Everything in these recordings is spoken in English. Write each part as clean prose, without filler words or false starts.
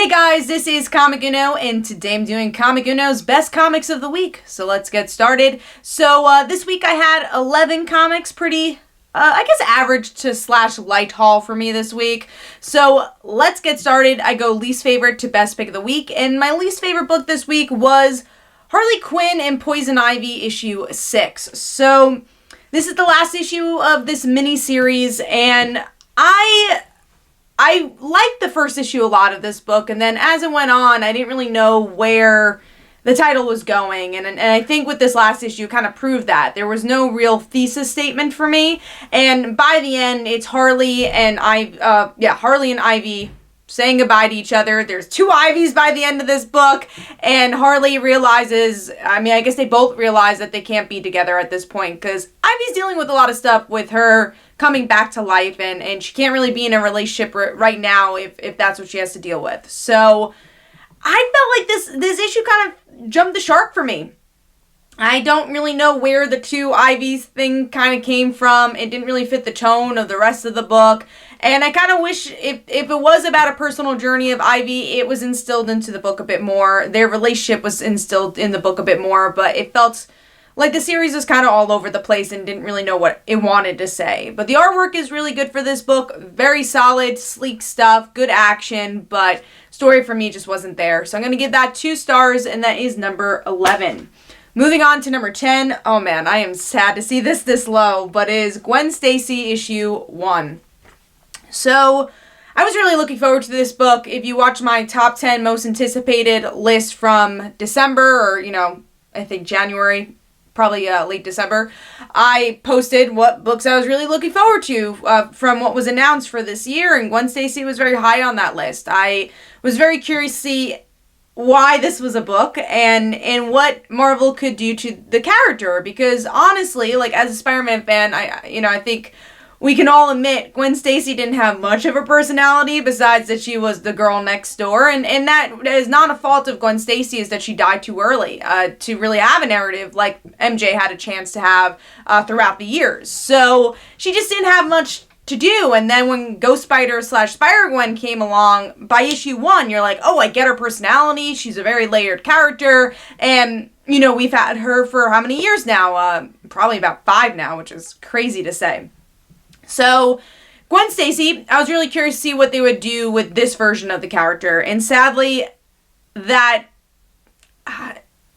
Hey guys, this is Comic Uno, and today I'm doing Comic Uno's Best Comics of the Week. So let's get started. So this week I had 11 comics, pretty, I guess average to / light haul for me this week. So let's get started. I go least favorite to best pick of the week, and my least favorite book this week was Harley Quinn and Poison Ivy issue 6. So this is the last issue of this mini-series, and I liked the first issue a lot of this book, and then as it went on, I didn't really know where the title was going, and I think with this last issue, it kind of proved that. There was no real thesis statement for me, and by the end, it's Harley and Ivy saying goodbye to each other. There's 2 Ivies by the end of this book, and Harley realizes, I guess they both realize that they can't be together at this point, because Ivy's dealing with a lot of stuff with her coming back to life, and she can't really be in a relationship right now if that's what she has to deal with. So I felt like this issue kind of jumped the shark for me. I don't really know where the 2 Ivies thing kind of came from. It didn't really fit the tone of the rest of the book. And I kind of wish if it was about a personal journey of Ivy, it was instilled into the book a bit more. Their relationship was instilled in the book a bit more, but it felt like the series was kind of all over the place and didn't really know what it wanted to say. But the artwork is really good for this book. Very solid, sleek stuff, good action, but story for me just wasn't there. So I'm going to give that 2 stars, and that is number 11. Moving on to number 10. Oh man, I am sad to see this low, but it is Gwen Stacy issue 1. So I was really looking forward to this book. If you watch my top 10 most anticipated list from December, or, I think January, probably late December, I posted what books I was really looking forward to from what was announced for this year, and Gwen Stacy was very high on that list. I was very curious to see why this was a book and what Marvel could do to the character, because honestly, like, as a Spiderman fan, I think we can all admit Gwen Stacy didn't have much of a personality besides that she was the girl next door, and that is not a fault of Gwen Stacy, is that she died too early to really have a narrative like MJ had a chance to have throughout the years. So she just didn't have much to do, and then when Ghost Spider / Spider-Gwen came along, by issue 1, you're like, oh, I get her personality, she's a very layered character, and we've had her for how many years now? Probably about 5 now, which is crazy to say. So, Gwen Stacy, I was really curious to see what they would do with this version of the character. And sadly, that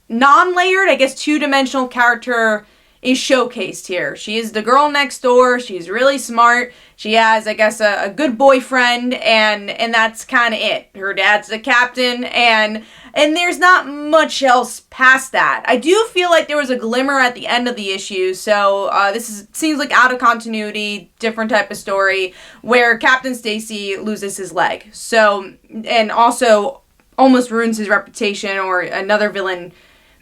non-layered, I guess 2-dimensional character is showcased here. She is the girl next door. She's really smart. She has, I guess, a good boyfriend, and that's kind of it. Her dad's the captain, and there's not much else past that. I do feel like there was a glimmer at the end of the issue, so seems like out of continuity, different type of story, where Captain Stacy loses his leg. So, and also almost ruins his reputation, or another villain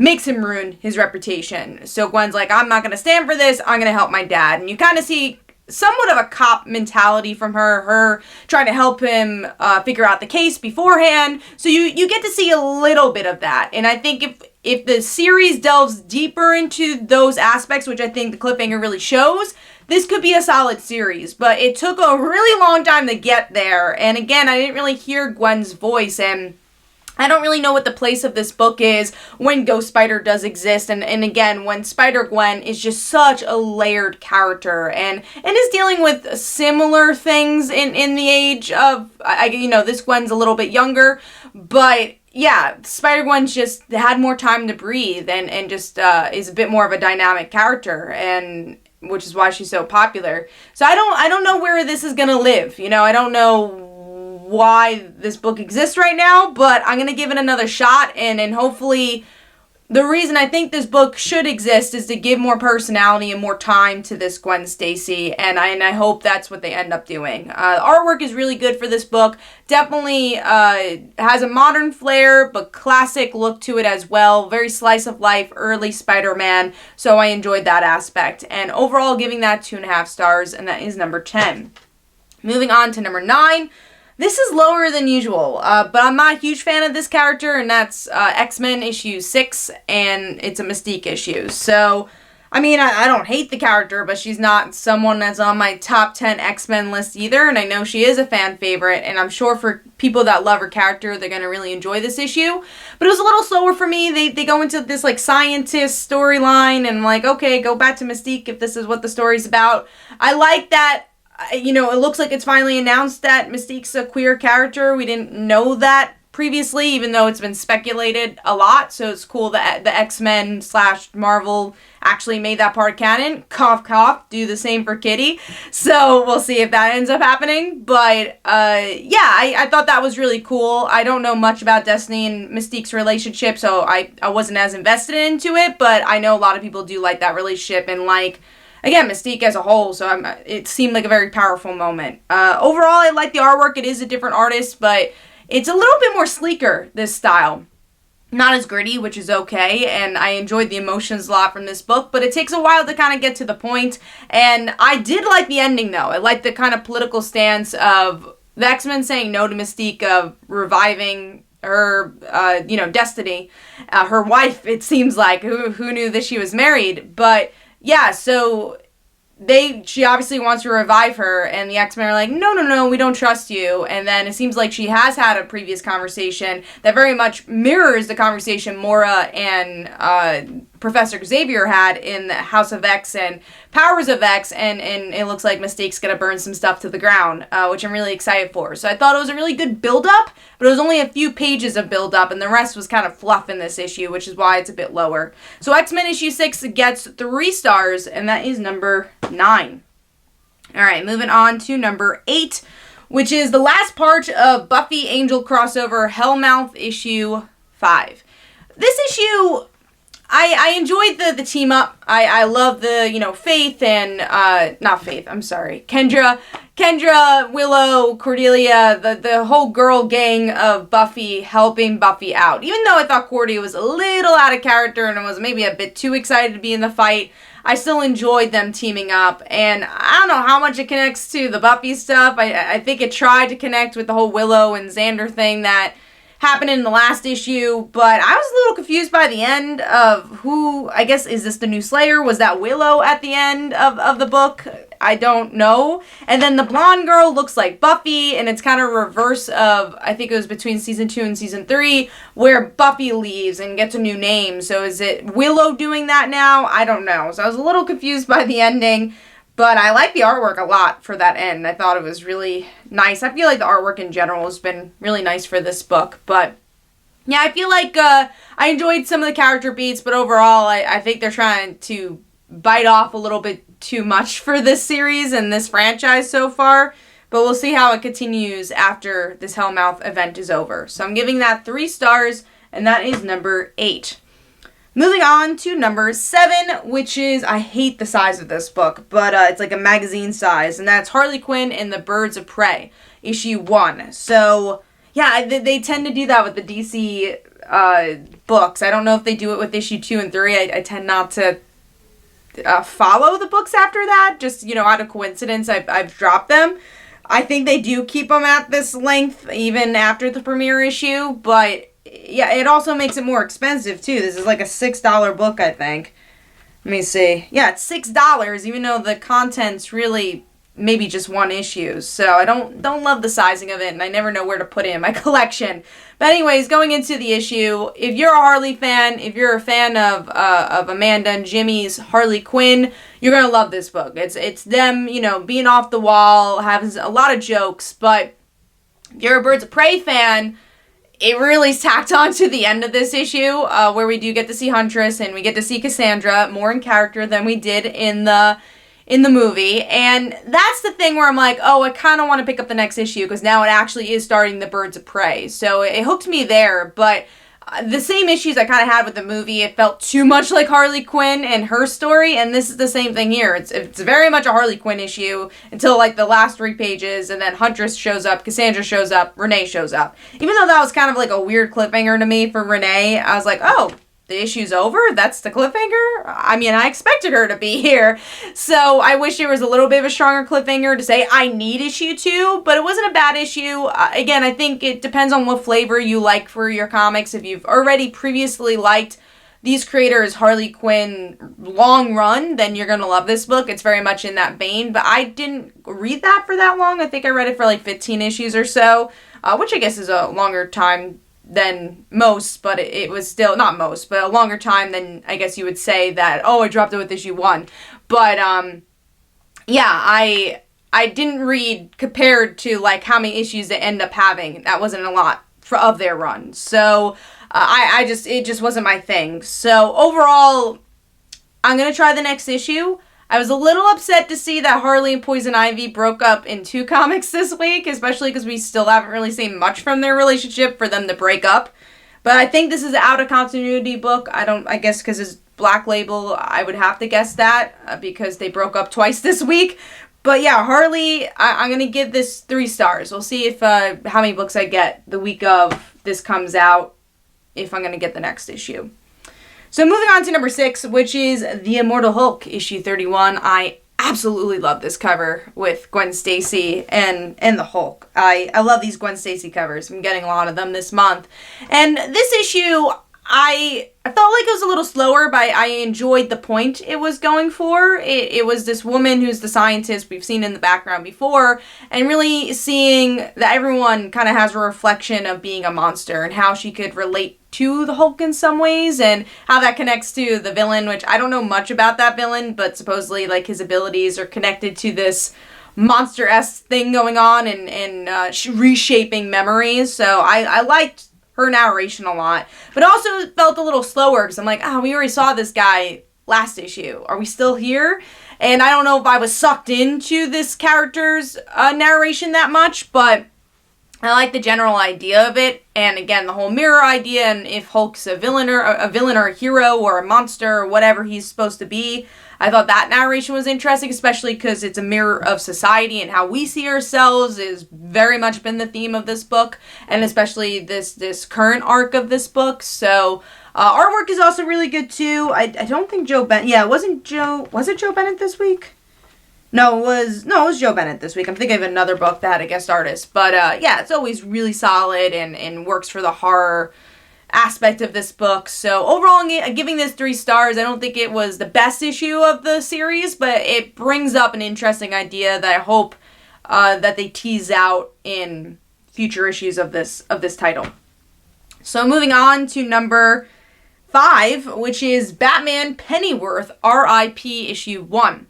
makes him ruin his reputation. So Gwen's like, I'm not going to stand for this, I'm going to help my dad. And you kind of see somewhat of a cop mentality from her trying to help him figure out the case beforehand. So you get to see a little bit of that. And I think if the series delves deeper into those aspects, which I think the cliffhanger really shows, this could be a solid series. But it took a really long time to get there. And again, I didn't really hear Gwen's voice, and I don't really know what the place of this book is when Ghost Spider does exist, and again, when Spider-Gwen is just such a layered character, and is dealing with similar things in the age of, this Gwen's a little bit younger, but yeah, Spider-Gwen's just had more time to breathe, and just is a bit more of a dynamic character, and which is why she's so popular. So I don't know where this is gonna live, I don't know why this book exists right now, but I'm going to give it another shot, and hopefully the reason I think this book should exist is to give more personality and more time to this Gwen Stacy, and I hope that's what they end up doing. The artwork is really good for this book. Definitely has a modern flair, but classic look to it as well. Very slice of life, early Spider-Man, so I enjoyed that aspect. And overall, giving that 2.5 stars, and that is number 10. Moving on to number 9. This is lower than usual, but I'm not a huge fan of this character, and that's X-Men issue 6, and it's a Mystique issue. So I mean, I don't hate the character, but she's not someone that's on my top 10 X-Men list either, and I know she is a fan favorite, and I'm sure for people that love her character, they're going to really enjoy this issue. But it was a little slower for me. They go into this, like, scientist storyline, and like, okay, go back to Mystique if this is what the story's about. I like that, you know, it looks like it's finally announced that Mystique's a queer character. We didn't know that previously, even though it's been speculated a lot, so it's cool that the X-Men / Marvel actually made that part canon. Cough, cough, do the same for Kitty. So we'll see if that ends up happening. But yeah, I thought that was really cool. I don't know much about Destiny and Mystique's relationship, so I wasn't as invested into it, but I know a lot of people do like that relationship and like, again, Mystique as a whole, so it seemed like a very powerful moment. Overall, I like the artwork. It is a different artist, but it's a little bit more sleeker, this style. Not as gritty, which is okay, and I enjoyed the emotions a lot from this book, but it takes a while to kind of get to the point, and I did like the ending, though. I like the kind of political stance of the X-Men saying no to Mystique, of reviving her, Destiny, her wife, it seems like, who knew that she was married, but yeah, so she obviously wants to revive her, and the X-Men are like, no, we don't trust you. And then it seems like she has had a previous conversation that very much mirrors the conversation Moira and Professor Xavier had in the House of X and Powers of X, and it looks like Mystique's gonna burn some stuff to the ground, which I'm really excited for. So I thought it was a really good build-up, but it was only a few pages of build-up, and the rest was kind of fluff in this issue, which is why it's a bit lower. So X-Men issue 6 gets 3 stars, and that is number 9. Alright, moving on to number 8, which is the last part of Buffy Angel crossover Hellmouth issue 5. This issue, I enjoyed the team up. I love the, Faith and, Kendra, Willow, Cordelia, the whole girl gang of Buffy helping Buffy out. Even though I thought Cordy was a little out of character and was maybe a bit too excited to be in the fight, I still enjoyed them teaming up, and I don't know how much it connects to the Buffy stuff. I think it tried to connect with the whole Willow and Xander thing that happened in the last issue, but I was a little confused by the end of who, I guess, is this the new Slayer? Was that Willow at the end of the book? I don't know. And then the blonde girl looks like Buffy, and it's kind of reverse of, I think it was between season 2 and season 3, where Buffy leaves and gets a new name. So is it Willow doing that now? I don't know. So I was a little confused by the ending, but I like the artwork a lot for that end. I thought it was really nice. I feel like the artwork in general has been really nice for this book, but yeah, I feel like I enjoyed some of the character beats, but overall, I think they're trying to bite off a little bit too much for this series and this franchise so far, but we'll see how it continues after this Hellmouth event is over. So I'm giving that 3 stars, and that is number 8. Moving on to number 7, which is, I hate the size of this book, but it's like a magazine size, and that's Harley Quinn and the Birds of Prey, issue 1. So yeah, they tend to do that with the DC books. I don't know if they do it with issue 2 and 3. I tend not to follow the books after that, just, out of coincidence, I've dropped them. I think they do keep them at this length even after the premiere issue, but yeah, it also makes it more expensive too. This is like a $6 book, I think. Let me see. Yeah, it's $6, even though the content's really maybe just 1 issue. So I don't love the sizing of it, and I never know where to put it in my collection. But anyways, going into the issue, if you're a Harley fan, if you're a fan of Amanda and Jimmy's Harley Quinn, you're gonna love this book. It's them, being off the wall, having a lot of jokes. But if you're a Birds of Prey fan, it really is tacked on to the end of this issue, where we do get to see Huntress and we get to see Cassandra more in character than we did in the movie. And that's the thing where I'm like, oh, I kind of want to pick up the next issue because now it actually is starting the Birds of Prey. So it hooked me there, but the same issues I kind of had with the movie, it felt too much like Harley Quinn and her story, and this is the same thing here. It's very much a Harley Quinn issue until like the last 3 pages, and then Huntress shows up, Cassandra shows up, Renee shows up. Even though that was kind of like a weird cliffhanger to me for Renee, I was like, oh, the issue's over? That's the cliffhanger? I mean, I expected her to be here. So I wish there was a little bit of a stronger cliffhanger to say, I need issue 2, but it wasn't a bad issue. Again, I think it depends on what flavor you like for your comics. If you've already previously liked these creators, Harley Quinn, long run, then you're going to love this book. It's very much in that vein, but I didn't read that for that long. I think I read it for like 15 issues or so, which I guess is a longer time than most, but it was still, not most, but a longer time than I guess you would say that, oh, I dropped it with issue 1. But, yeah, I didn't read compared to like how many issues they end up having. That wasn't a lot of their run. So, it just wasn't my thing. So overall, I'm going to try the next issue. I was a little upset to see that Harley and Poison Ivy broke up in 2 comics this week, especially because we still haven't really seen much from their relationship for them to break up. But I think this is an out of continuity book. I guess because it's Black Label, I would have to guess that because they broke up twice this week. But yeah, Harley, I'm going to give this 3 stars. We'll see if how many books I get the week of this comes out, if I'm going to get the next issue. So moving on to number 6, which is The Immortal Hulk, issue 31. I absolutely love this cover with Gwen Stacy and the Hulk. I love these Gwen Stacy covers. I'm getting a lot of them this month. And this issue, I felt like it was a little slower, but I enjoyed the point it was going for. It was this woman who's the scientist we've seen in the background before, and really seeing that everyone kind of has a reflection of being a monster and how she could relate to the Hulk in some ways, and how that connects to the villain, which I don't know much about that villain, but supposedly like his abilities are connected to this monster-esque thing going on and reshaping memories. So I liked her narration a lot, but also felt a little slower because I'm like, we already saw this guy last issue. Are we still here? And I don't know if I was sucked into this character's narration that much, but I like the general idea of it. And again, the whole mirror idea, and if Hulk's a villain or a hero or a monster or whatever he's supposed to be. I thought that narration was interesting, especially because it's a mirror of society, and how we see ourselves is very much been the theme of this book, and especially this current arc of this book. So artwork is also really good too. I don't think Joe Bennett. Yeah, was it Joe Bennett this week? No, it was Joe Bennett this week. I'm thinking of another book that had a guest artist. But yeah, it's always really solid and works for the horror aspect of this book. So overall, I'm giving this 3 stars. I don't think it was the best issue of the series, but it brings up an interesting idea that I hope that they tease out in future issues of this title. So moving on to number 5, which is Batman Pennyworth RIP issue 1.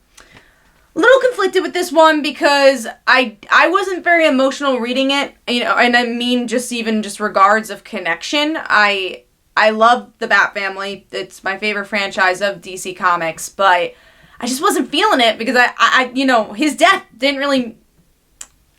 A little conflicted with this one because I wasn't very emotional reading it, and I mean just regards of connection. I love the Bat family. It's my favorite franchise of DC Comics, but I just wasn't feeling it because I his death didn't really,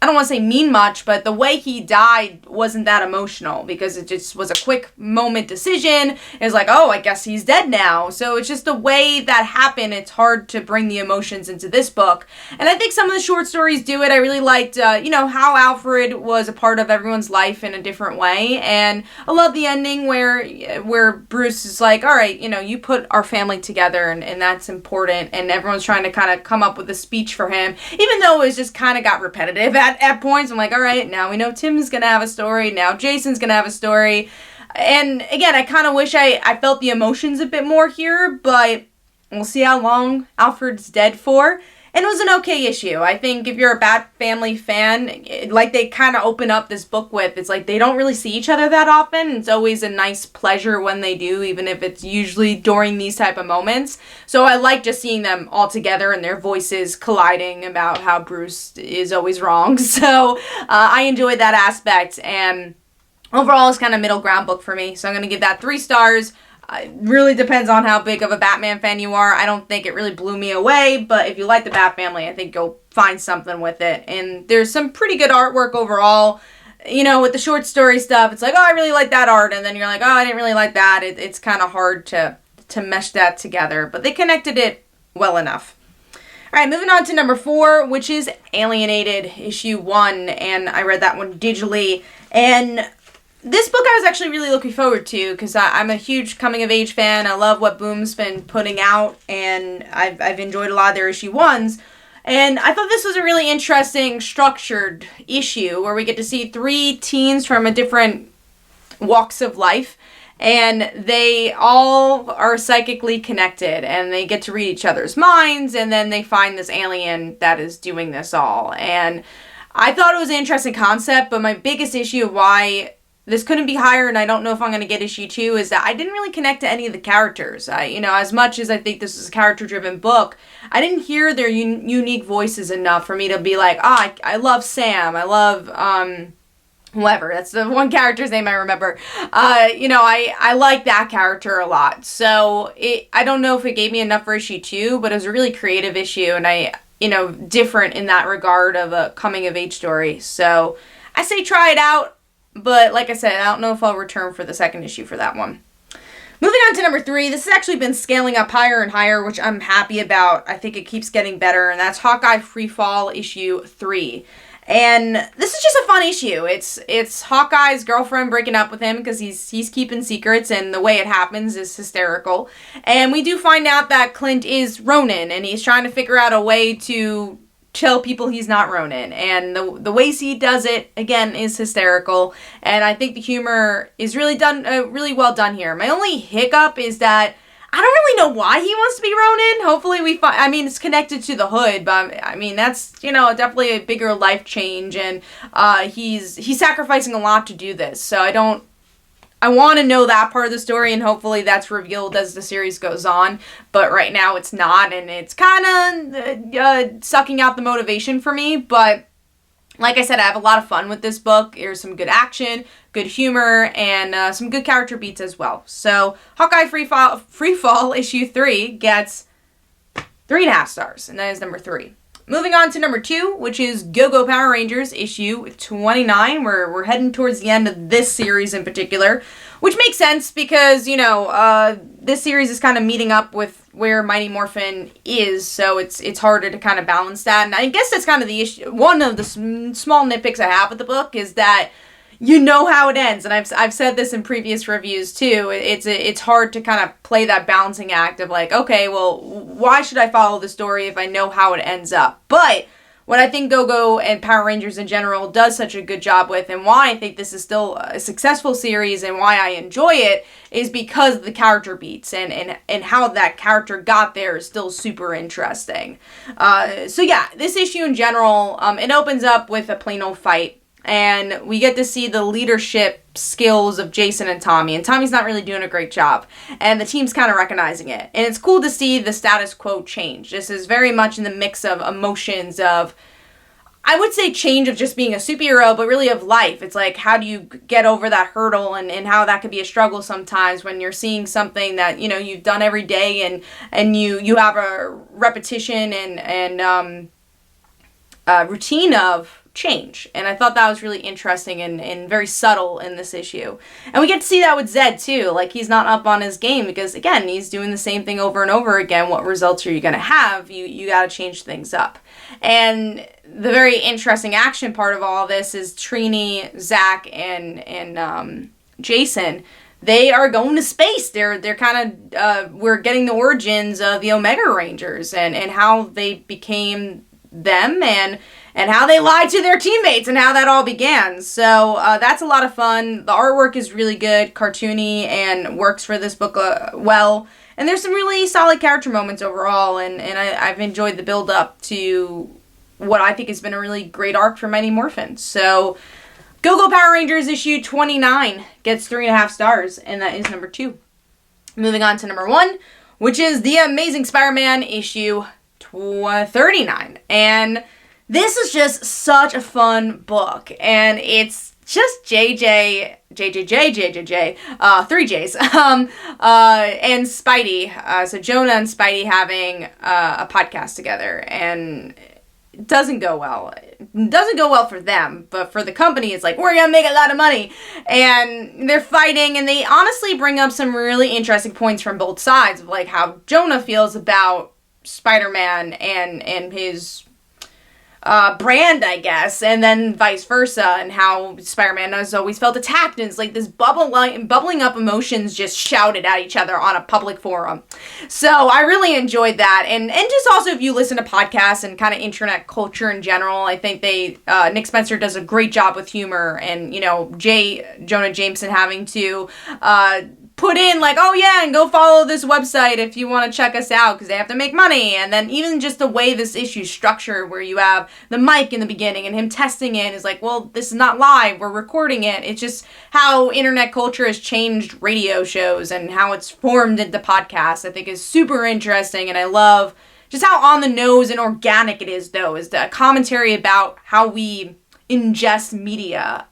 I don't want to say mean much, but the way he died wasn't that emotional because it just was a quick moment decision. It was like, oh, I guess he's dead now. So it's just the way that happened. It's hard to bring the emotions into this book. And I think some of the short stories do it. I really liked, how Alfred was a part of everyone's life in a different way. And I love the ending where Bruce is like, all right, you put our family together and that's important. And everyone's trying to kind of come up with a speech for him, even though it was just kind of got repetitive at points. I'm like, all right, now we know Tim's gonna have a story, now Jason's gonna have a story. And again, I kind of wish I felt the emotions a bit more here, but we'll see how long Alfred's dead for. And it was an okay issue. I think if you're a Bat Family fan, like they kind of open up this book with, it's like they don't really see each other that often. It's always a nice pleasure when they do, even if it's usually during these type of moments. So I like just seeing them all together and their voices colliding about how Bruce is always wrong. So I enjoyed that aspect. And overall, it's kind of middle ground book for me. So I'm going to give that 3 stars. It really depends on how big of a Batman fan you are. I don't think it really blew me away, but if you like the Bat Family, I think you'll find something with it. And there's some pretty good artwork overall. With the short story stuff, it's like, oh, I really like that art, and then you're like, oh, I didn't really like that. It's kind of hard to mesh that together, but they connected it well enough. All right, moving on to number 4, which is Alienated, issue 1, and I read that one digitally, and this book I was actually really looking forward to because I'm a huge coming-of-age fan. I love what Boom's been putting out, and I've enjoyed a lot of their issue 1s. And I thought this was a really interesting, structured issue where we get to see 3 teens from a different walks of life. and they all are psychically connected, and they get to read each other's minds, and then they find this alien that is doing this all. And I thought it was an interesting concept, but my biggest issue of why this couldn't be higher, and I don't know if I'm going to get issue 2, is that I didn't really connect to any of the characters. As much as I think this is a character-driven book, I didn't hear their unique voices enough for me to be like, I love Sam, I love, whoever, that's the one character's name I remember. I like that character a lot. So I don't know if it gave me enough for issue 2, but it was a really creative issue, and different in that regard of a coming-of-age story. So I say try it out, but like I said, I don't know if I'll return for the second issue for that one. Moving on to number 3, this has actually been scaling up higher and higher, which I'm happy about. I think it keeps getting better, and that's Hawkeye Freefall issue 3. And this is just a fun issue. It's Hawkeye's girlfriend breaking up with him because he's keeping secrets, and the way it happens is hysterical. And we do find out that Clint is Ronin, and he's trying to figure out a way to tell people he's not Ronin. And the ways he does it, again, is hysterical. And I think the humor is really well done here. My only hiccup is that I don't really know why he wants to be Ronin. Hopefully we find, it's connected to the hood, but that's, definitely a bigger life change, and he's sacrificing a lot to do this. So I want to know that part of the story, and hopefully that's revealed as the series goes on, but right now it's not, and it's kind of sucking out the motivation for me. But like I said, I have a lot of fun with this book. There's some good action, good humor, and some good character beats as well. So Hawkeye Freefall issue 3 gets 3.5 stars, and that is number 3. Moving on to number 2, which is Go-Go Power Rangers issue 29. We're heading towards the end of this series in particular, which makes sense because, this series is kind of meeting up with where Mighty Morphin is, so it's harder to kind of balance that. And I guess that's kind of the issue. One of the small nitpicks I have with the book is that how it ends, and I've said this in previous reviews too. It's hard to kind of play that balancing act of like, okay, well, why should I follow the story if I know how it ends up? But what I think Go-Go and Power Rangers in general does such a good job with, and why I think this is still a successful series and why I enjoy it, is because of the character beats and how that character got there is still super interesting. So yeah, this issue in general, it opens up with a plain old fight. And we get to see the leadership skills of Jason and Tommy. And Tommy's not really doing a great job. And the team's kind of recognizing it. And it's cool to see the status quo change. This is very much in the mix of emotions of, I would say, change of just being a superhero, but really of life. It's like, how do you get over that hurdle, and how that could be a struggle sometimes when you're seeing something that, you've done every day, and you have a repetition and routine of change. And I thought that was really interesting and very subtle in this issue. And we get to see that with Zed too. Like, he's not up on his game because, again, he's doing the same thing over and over again. What results are you going to have? You got to change things up. And the very interesting action part of all of this is Trini, Zach, and Jason. They are going to space. They're kind of, we're getting the origins of the Omega Rangers and how they became them, and how they lied to their teammates, and how that all began. So that's a lot of fun. The artwork is really good, cartoony, and works for this book well. And there's some really solid character moments overall, and I've enjoyed the build-up to what I think has been a really great arc for Mighty Morphin. So Go-Go Power Rangers issue 29 gets 3.5 stars, and that is number 2. Moving on to number 1, which is The Amazing Spider-Man issue 39. And this is just such a fun book, and it's just three J's, and Spidey, so Jonah and Spidey having a podcast together, and it doesn't go well. It doesn't go well for them, but for the company, it's like, we're gonna make a lot of money, and they're fighting, and they honestly bring up some really interesting points from both sides of like how Jonah feels about Spider-Man and his brand, I guess, and then vice versa, and how Spider-Man has always felt attacked, and it's like this bubbling up emotions just shouted at each other on a public forum. So I really enjoyed that, and just also if you listen to podcasts and kind of internet culture in general, I think Nick Spencer does a great job with humor, and Jonah Jameson having to put in like, oh yeah, and go follow this website if you want to check us out, because they have to make money. And then even just the way this issue's structured, where you have the mic in the beginning and him testing it is like, well, this is not live, we're recording it. It's just how internet culture has changed radio shows and how it's formed into podcasts, I think is super interesting. And I love just how on the nose and organic it is, though, is the commentary about how we ingest media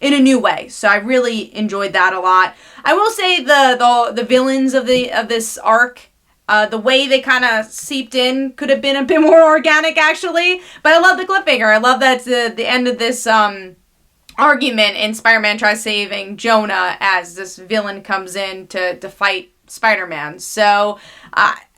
in a new way. So I really enjoyed that a lot. I will say the villains of this arc, the way they kind of seeped in could have been a bit more organic, actually. But I love the cliffhanger. I love that the end of this argument, and Spider-Man tries saving Jonah as this villain comes in to fight Spider-Man. So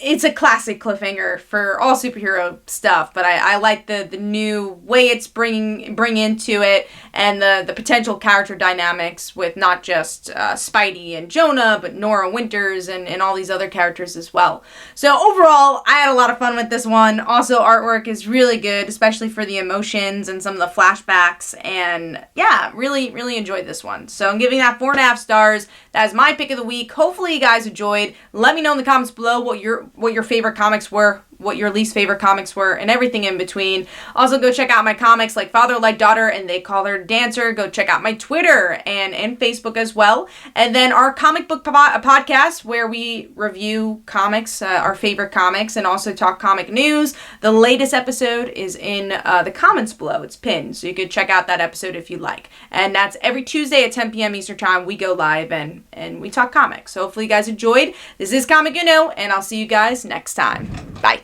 it's a classic cliffhanger for all superhero stuff, but I like the new way it's bring into it, and the potential character dynamics with not just Spidey and Jonah, but Nora Winters and all these other characters as well. So overall, I had a lot of fun with this one. Also, artwork is really good, especially for the emotions and some of the flashbacks, and yeah, really, really enjoyed this one. So I'm giving that 4.5 stars. That is my pick of the week. Hopefully you guys enjoyed. Let me know in the comments below what your favorite comics were, what your least favorite comics were, and everything in between. Also, go check out my comics like Father Like Daughter and They Call Her Dancer. Go check out my Twitter and Facebook as well. And then our comic book podcast, where we review comics, our favorite comics, and also talk comic news. The latest episode is in the comments below. It's pinned, so you can check out that episode if you like. And that's every Tuesday at 10 p.m. Eastern Time. We go live and we talk comics. So hopefully you guys enjoyed. This is Comic Uno, and I'll see you guys next time. Bye.